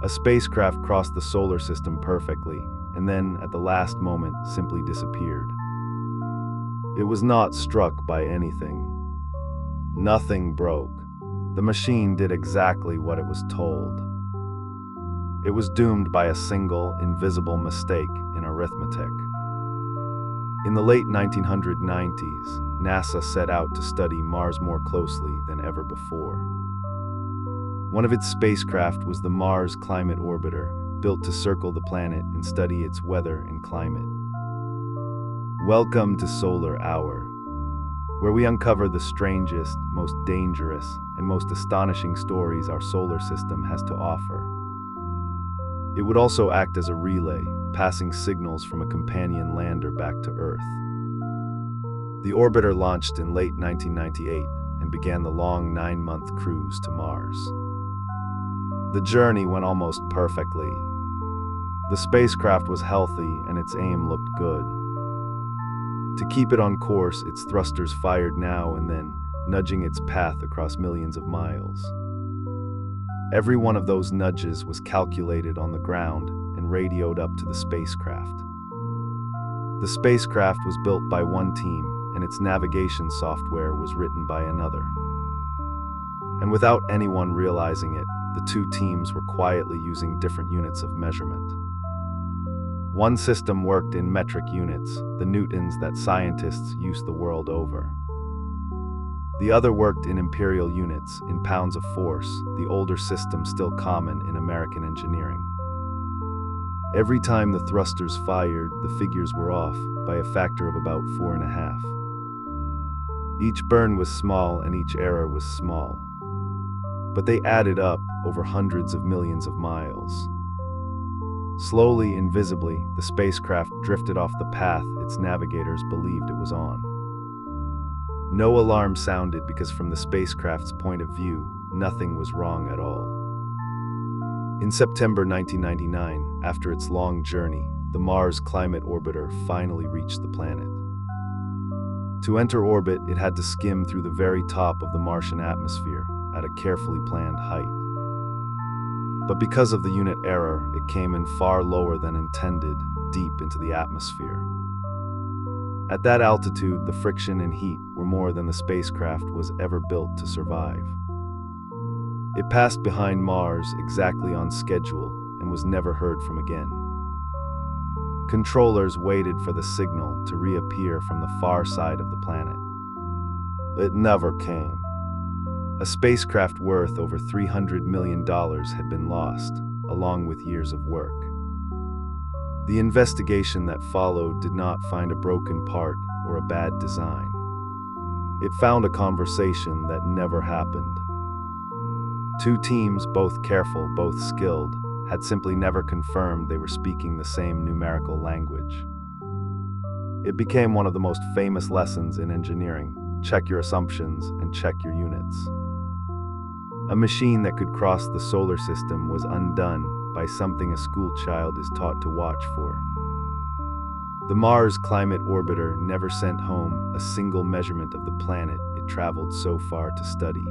A spacecraft crossed the solar system perfectly, and then, at the last moment, simply disappeared. It was not struck by anything. Nothing broke. The machine did exactly what it was told. It was doomed by a single, invisible mistake in arithmetic. In the late 1990s, NASA set out to study Mars more closely than ever before. One of its spacecraft was the Mars Climate Orbiter, built to circle the planet and study its weather and climate. Welcome to Solar Hour, where we uncover the strangest, most dangerous, and most astonishing stories our solar system has to offer. It would also act as a relay, passing signals from a companion lander back to Earth. The orbiter launched in late 1998 and began the long 9-month cruise to Mars. The journey went almost perfectly. The spacecraft was healthy and its aim looked good. To keep it on course, its thrusters fired now and then, nudging its path across millions of miles. Every one of those nudges was calculated on the ground and radioed up to the spacecraft. The spacecraft was built by one team, and its navigation software was written by another. And without anyone realizing it, the two teams were quietly using different units of measurement. One system worked in metric units, the newtons that scientists use the world over. The other worked in imperial units, in pounds of force, the older system still common in American engineering. Every time the thrusters fired, the figures were off by a factor of about 4.5. Each burn was small and each error was small. But they added up over hundreds of millions of miles. Slowly, invisibly, the spacecraft drifted off the path its navigators believed it was on. No alarm sounded because from the spacecraft's point of view, nothing was wrong at all. In September 1999, after its long journey, the Mars Climate Orbiter finally reached the planet. To enter orbit, it had to skim through the very top of the Martian atmosphere at a carefully planned height. But because of the unit error, it came in far lower than intended, deep into the atmosphere. At that altitude, the friction and heat were more than the spacecraft was ever built to survive. It passed behind Mars exactly on schedule and was never heard from again. Controllers waited for the signal to reappear from the far side of the planet. It never came. A spacecraft worth over $300 million had been lost, along with years of work. The investigation that followed did not find a broken part or a bad design. It found a conversation that never happened. Two teams, both careful, both skilled, had simply never confirmed they were speaking the same numerical language. It became one of the most famous lessons in engineering: check your assumptions and check your units. A machine that could cross the solar system was undone by something a schoolchild is taught to watch for. The Mars Climate Orbiter never sent home a single measurement of the planet it traveled so far to study.